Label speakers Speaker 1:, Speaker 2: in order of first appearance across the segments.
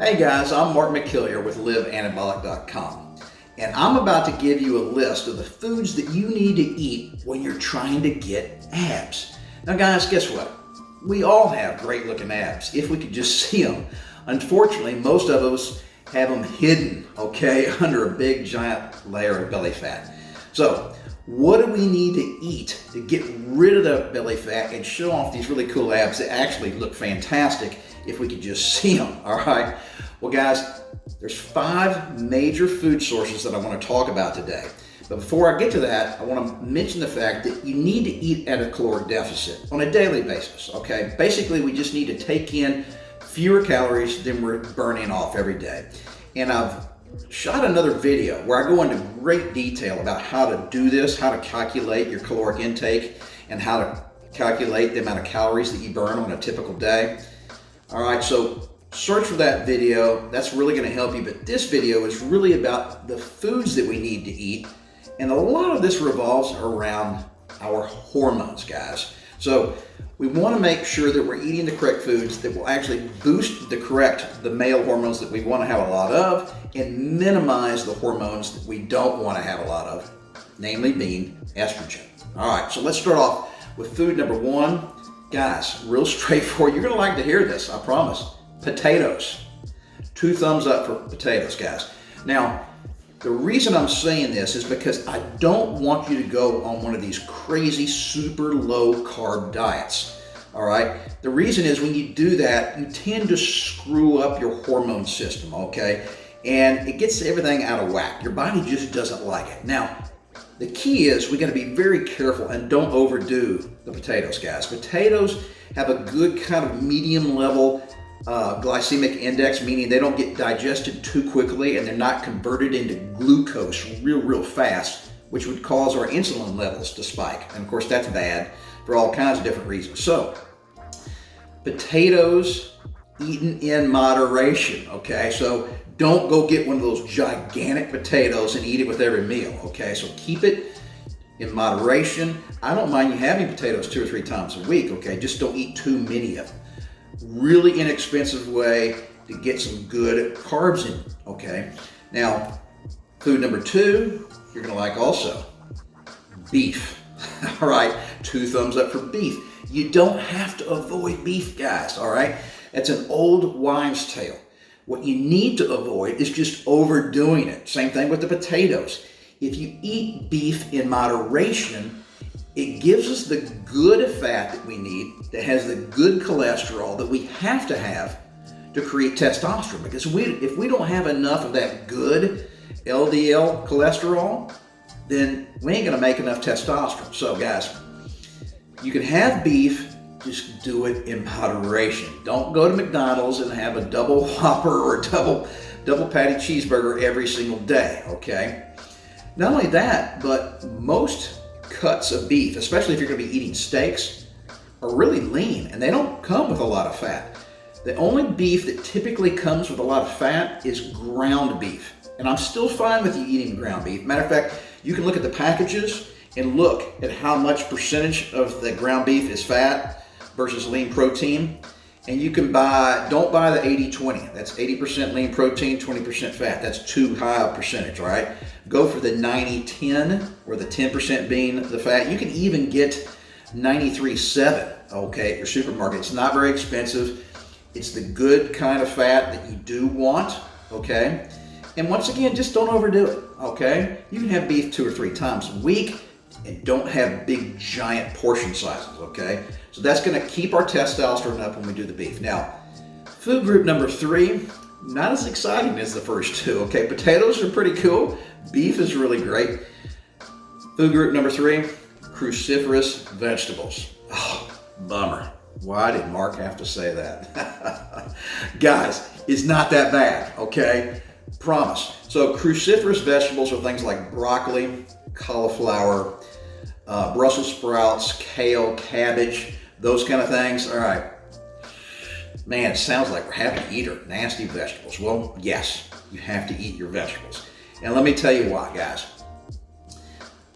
Speaker 1: Hey guys, I'm Mark McKillier with LiveAnabolic.com, and I'm about to give you a list of the foods that you need to eat when you're trying to get abs. Now guys, guess what? We all have great looking abs if we could just see them. Unfortunately, most of us have them hidden, okay, under a big giant layer of belly fat. So, what do we need to eat to get rid of the belly fat and show off these really cool abs that actually look fantastic if we could just see them, all right? Well guys, there's 5 major food sources that I want to talk about today. But before I get to that, I want to mention the fact that you need to eat at a caloric deficit on a daily basis, okay? Basically, we just need to take in fewer calories than we're burning off every day. And I've shot another video where I go into great detail about how to do this, how to calculate your caloric intake, and how to calculate the amount of calories that you burn on a typical day. All right, so search for that video. That's really going to help you. But this video is really about the foods that we need to eat. And a lot of this revolves around our hormones, guys. So we want to make sure that we're eating the correct foods that will actually boost the male hormones that we want to have a lot of and minimize the hormones that we don't want to have a lot of, namely being estrogen. All right, so let's start off with food number 1. Guys, real straightforward. You're going to like to hear this, I promise. Potatoes. 2 thumbs up for potatoes, guys. Now, the reason I'm saying this is because I don't want you to go on one of these crazy super low carb diets. All right. The reason is when you do that, you tend to screw up your hormone system, okay? And it gets everything out of whack. Your body just doesn't like it. Now, the key is we got to be very careful and don't overdo the potatoes, guys. Potatoes have a good kind of medium level glycemic index, meaning they don't get digested too quickly and they're not converted into glucose real fast, which would cause our insulin levels to spike. And of course, that's bad for all kinds of different reasons. So, potatoes eaten in moderation, okay? So, don't go get one of those gigantic potatoes and eat it with every meal, okay? So keep it in moderation. I don't mind you having potatoes 2 or 3 times a week, okay? Just don't eat too many of them. Really inexpensive way to get some good carbs in, okay? Now, food number 2, you're gonna like also, beef. All right, 2 thumbs up for beef. You don't have to avoid beef, guys, all right? That's an old wives' tale. What you need to avoid is just overdoing it. Same thing with the potatoes. If you eat beef in moderation, it gives us the good fat that we need, that has the good cholesterol that we have to create testosterone. Because if we don't have enough of that good LDL cholesterol, then we ain't gonna make enough testosterone. So guys, you can have beef, just do it in moderation. Don't go to McDonald's and have a double Whopper or a double patty cheeseburger every single day, okay? Not only that, but most cuts of beef, especially if you're gonna be eating steaks, are really lean and they don't come with a lot of fat. The only beef that typically comes with a lot of fat is ground beef. And I'm still fine with you eating ground beef. Matter of fact, you can look at the packages and look at how much percentage of the ground beef is fat versus lean protein. And you can don't buy the 80-20. That's 80% lean protein, 20% fat. That's too high a percentage, all right? Go for the 90-10, where the 10% being the fat. You can even get 93-7, okay, at your supermarket. It's not very expensive. It's the good kind of fat that you do want, okay? And once again, just don't overdo it, okay? You can have beef 2 or 3 times a week and don't have big giant portion sizes, okay? So that's gonna keep our testosterone up when we do the beef. Now, food group number 3, not as exciting as the first 2, okay? Potatoes are pretty cool. Beef is really great. Food group number 3, cruciferous vegetables. Oh, bummer. Why did Mark have to say that? Guys, it's not that bad, okay? Promise. So cruciferous vegetables are things like broccoli, cauliflower, Brussels sprouts, kale, cabbage, those kind of things. All right. Man, it sounds like we're having to eat our nasty vegetables. Well, yes, you have to eat your vegetables. And let me tell you why, guys.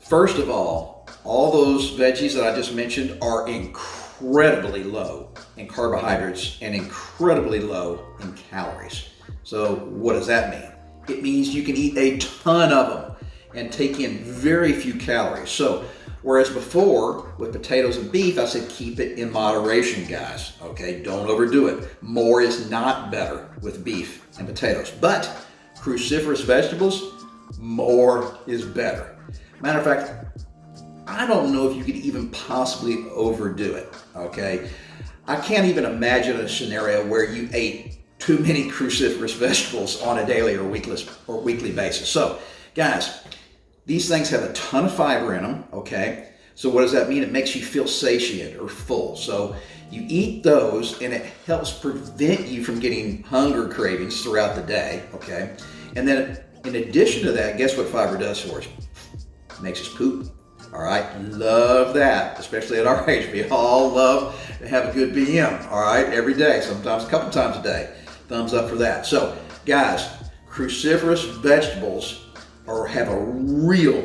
Speaker 1: First of all those veggies that I just mentioned are incredibly low in carbohydrates and incredibly low in calories. So what does that mean? It means you can eat a ton of them and take in very few calories. So whereas before with potatoes and beef, I said keep it in moderation, guys. Okay, don't overdo it. More is not better with beef and potatoes. But cruciferous vegetables, more is better. Matter of fact, I don't know if you could even possibly overdo it, okay? I can't even imagine a scenario where you ate too many cruciferous vegetables on a daily or weekly basis. So, guys, these things have a ton of fiber in them, okay? So what does that mean? It makes you feel satiated or full. So you eat those and it helps prevent you from getting hunger cravings throughout the day, okay? And then in addition to that, guess what fiber does for us? It makes us poop. All right, love that, especially at our age. We all love to have a good BM, all right, every day, sometimes a couple times a day. Thumbs up for that. So, guys, cruciferous vegetables have a real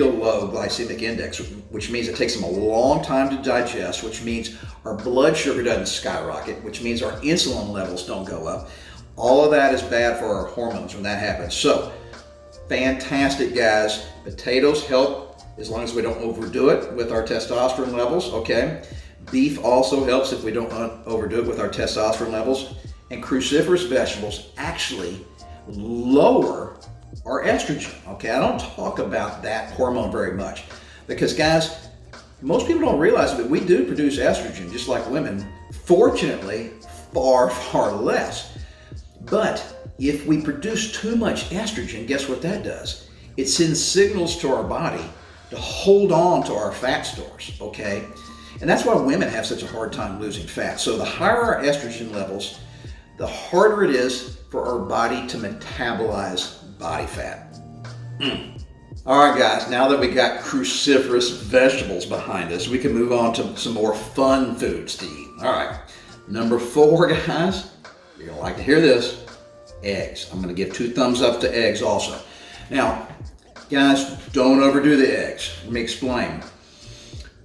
Speaker 1: low glycemic index, which means it takes them a long time to digest, which means our blood sugar doesn't skyrocket, which means our insulin levels don't go up. All of that is bad for our hormones when that happens. So, fantastic, guys. Potatoes help as long as we don't overdo it with our testosterone levels, okay? Beef also helps if we don't overdo it with our testosterone levels. And cruciferous vegetables actually lower our estrogen, okay? I don't talk about that hormone very much because, guys, most people don't realize that we do produce estrogen just like women. Fortunately, far less. But if we produce too much estrogen, guess what that does? It sends signals to our body to hold on to our fat stores, okay? And that's why women have such a hard time losing fat. So the higher our estrogen levels, the harder it is for our body to metabolize body fat. All right, guys, now that we got cruciferous vegetables behind us, we can move on to some more fun foods to eat. All right, number 4, guys, you're gonna like to hear this, eggs. I'm gonna give 2 thumbs up to eggs also. Now, guys, don't overdo the eggs. Let me explain.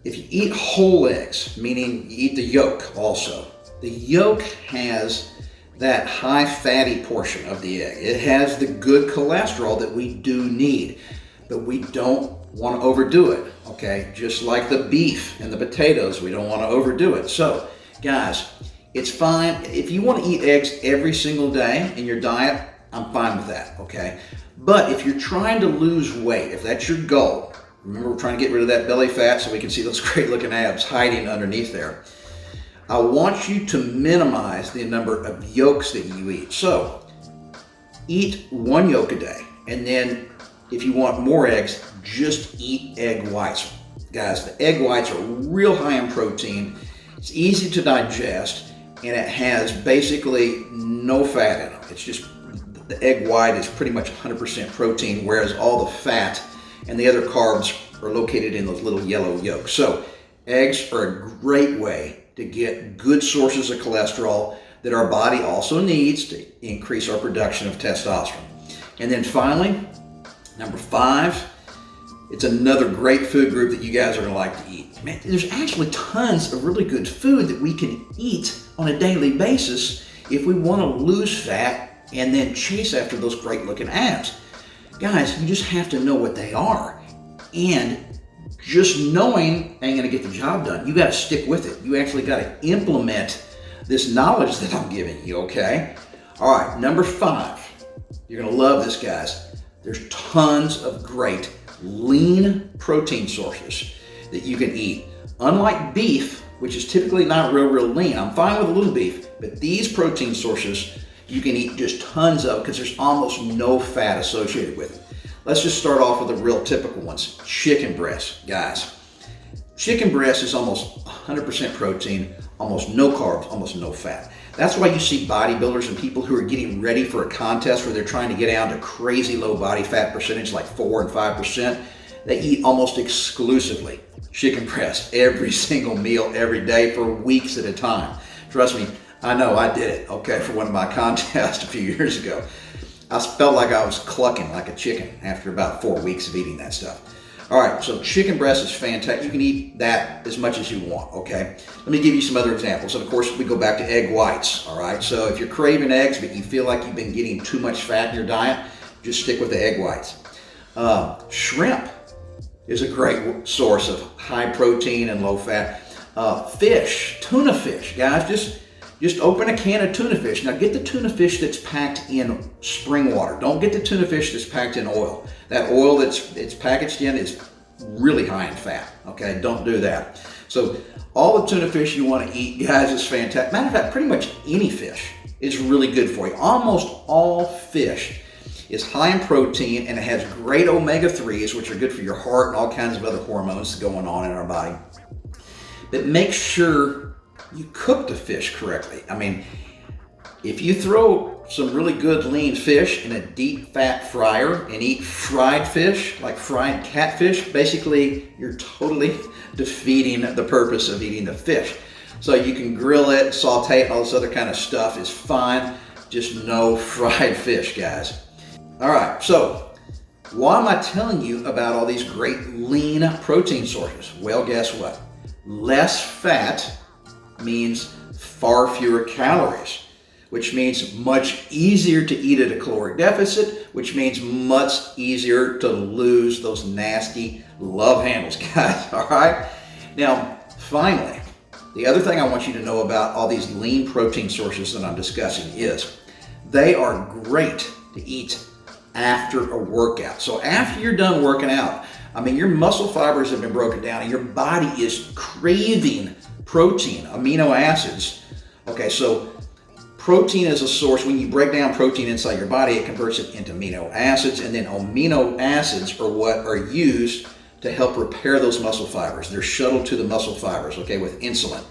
Speaker 1: If you eat whole eggs, meaning you eat the yolk also, the yolk has that high fatty portion of the egg. It has the good cholesterol that we do need, but we don't want to overdo it, okay? Just like the beef and the potatoes, we don't want to overdo it. So, guys, it's fine. If you want to eat eggs every single day in your diet, I'm fine with that, okay? But if you're trying to lose weight, if that's your goal, remember we're trying to get rid of that belly fat so we can see those great looking abs hiding underneath there. I want you to minimize the number of yolks that you eat. So eat 1 yolk a day. And then if you want more eggs, just eat egg whites. Guys, the egg whites are real high in protein. It's easy to digest and it has basically no fat in them. It's just the egg white is pretty much 100% protein, whereas all the fat and the other carbs are located in those little yellow yolks. So eggs are a great way to get good sources of cholesterol that our body also needs to increase our production of testosterone. And then finally, number 5, it's another great food group that you guys are gonna like to eat. Man, there's actually tons of really good food that we can eat on a daily basis if we wanna lose fat and then chase after those great looking abs. Guys, you just have to know what they are. And just knowing ain't gonna get the job done. You gotta stick with it. You actually gotta implement this knowledge that I'm giving you, okay? All right, number 5. You're gonna love this, guys. There's tons of great lean protein sources that you can eat. Unlike beef, which is typically not real lean. I'm fine with a little beef, but these protein sources you can eat just tons of because there's almost no fat associated with it. Let's just start off with the real typical ones. Chicken breast, guys. Chicken breast is almost 100% protein, almost no carbs, almost no fat. That's why you see bodybuilders and people who are getting ready for a contest where they're trying to get down to crazy low body fat percentage like 4 and 5%. They eat almost exclusively chicken breast every single meal every day for weeks at a time. Trust me, I know I did it, okay, for one of my contests a few years ago. I felt like I was clucking like a chicken after about 4 weeks of eating that stuff. All right, so chicken breast is fantastic. You can eat that as much as you want, okay? Let me give you some other examples. And of course, we go back to egg whites, all right? So if you're craving eggs, but you feel like you've been getting too much fat in your diet, just stick with the egg whites. Shrimp is a great source of high protein and low fat. Fish, tuna fish, guys, just open a can of tuna fish. Now get the tuna fish that's packed in spring water. Don't get the tuna fish that's packed in oil. That oil it's packaged in is really high in fat, okay? Don't do that. So all the tuna fish you want to eat, guys, is fantastic. Matter of fact, pretty much any fish is really good for you. Almost all fish is high in protein and it has great omega-3s, which are good for your heart and all kinds of other hormones going on in our body. But make sure you cook the fish correctly. I mean, if you throw some really good lean fish in a deep fat fryer and eat fried fish, like fried catfish, basically you're totally defeating the purpose of eating the fish. So you can grill it, saute it, all this other kind of stuff is fine. Just no fried fish, guys. All right, so why am I telling you about all these great lean protein sources? Well, guess what? Less fat means far fewer calories, which means much easier to eat at a caloric deficit, which means much easier to lose those nasty love handles, guys, all right? Now, finally, the other thing I want you to know about all these lean protein sources that I'm discussing is they are great to eat after a workout. So after you're done working out, I mean, your muscle fibers have been broken down and your body is craving protein, amino acids. Okay, so protein is a source. When you break down protein inside your body, it converts it into amino acids, and then amino acids are what are used to help repair those muscle fibers. They're shuttled to the muscle fibers, okay, with insulin.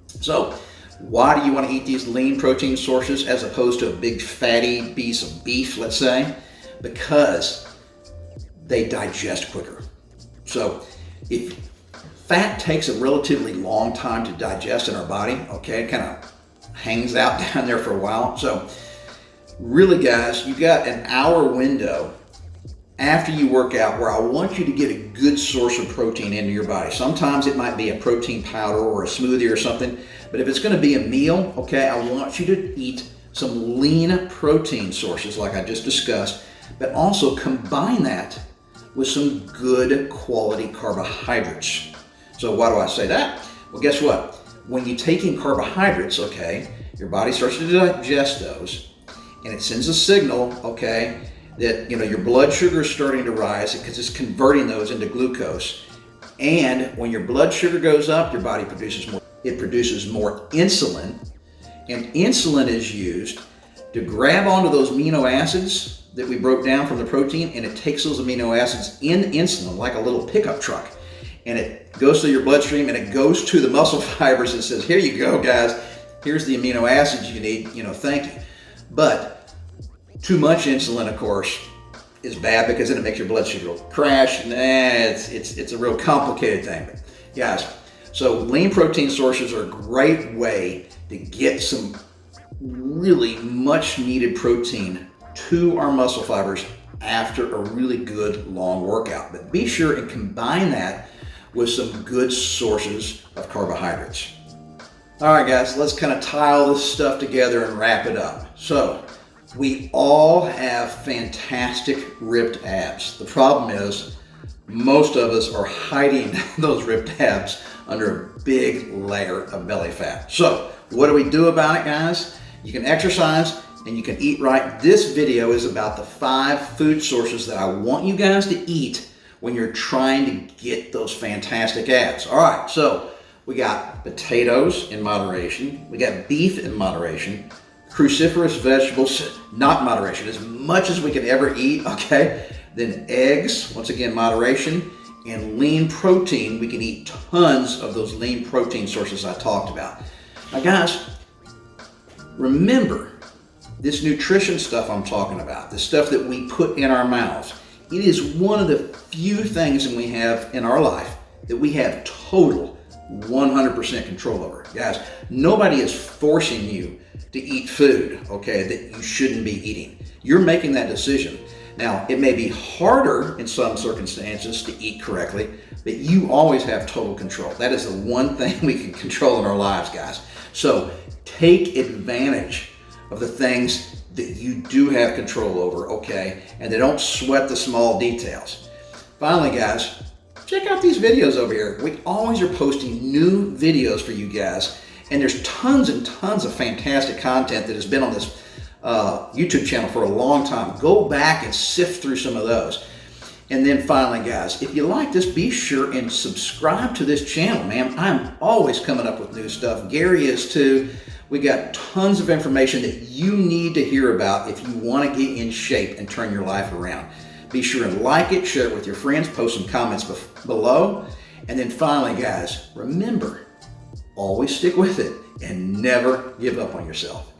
Speaker 1: So why do you want to eat these lean protein sources as opposed to a big fatty piece of beef, let's say? Because they digest quicker. So if fat takes a relatively long time to digest in our body, okay, it kind of hangs out down there for a while. So really, guys, you got an hour window after you work out where I want you to get a good source of protein into your body. Sometimes it might be a protein powder or a smoothie or something, but if it's going to be a meal, okay, I want you to eat some lean protein sources like I just discussed, but also combine that with some good quality carbohydrates. So why do I say that? Well, guess what? When you take in carbohydrates, okay, your body starts to digest those and it sends a signal, okay, that, you know, your blood sugar is starting to rise because it's converting those into glucose. And when your blood sugar goes up, your body produces more insulin, and insulin is used to grab onto those amino acids that we broke down from the protein, and it takes those amino acids in insulin like a little pickup truck, and it goes through your bloodstream and it goes to the muscle fibers and says, here you go, guys, here's the amino acids you need, you know, thank you. But too much insulin, of course, is bad because then it makes your blood sugar crash, and it's a real complicated thing. But guys, so lean protein sources are a great way to get some really much needed protein to our muscle fibers after a really good long workout. But be sure and combine that with some good sources of carbohydrates. All right, guys, let's kind of tie all this stuff together and wrap it up. So we all have fantastic ripped abs. The problem is most of us are hiding those ripped abs under a big layer of belly fat. So what do we do about it, guys? You can exercise and you can eat right. This video is about the 5 food sources that I want you guys to eat when you're trying to get those fantastic abs. All right, so we got potatoes in moderation. We got beef in moderation. Cruciferous vegetables, not moderation, as much as we can ever eat, okay? Then eggs, once again, moderation. And lean protein, we can eat tons of those lean protein sources I talked about. Now guys, remember this nutrition stuff I'm talking about, the stuff that we put in our mouths. It is one of the few things that we have in our life that we have total 100% control over. Guys, nobody is forcing you to eat food, okay, that you shouldn't be eating. You're making that decision. Now, it may be harder in some circumstances to eat correctly, but you always have total control. That is the one thing we can control in our lives, guys. So take advantage of the things that you do have control over, okay? And they don't sweat the small details. Finally, guys, check out these videos over here. We always are posting new videos for you guys, and there's tons and tons of fantastic content that has been on this YouTube channel for a long time. Go back and sift through some of those. And then finally, guys, if you like this, be sure and subscribe to this channel, man. I'm always coming up with new stuff. Gary is too. We got tons of information that you need to hear about if you want to get in shape and turn your life around. Be sure and like it, share it with your friends, post some comments below. And then finally, guys, remember, always stick with it and never give up on yourself.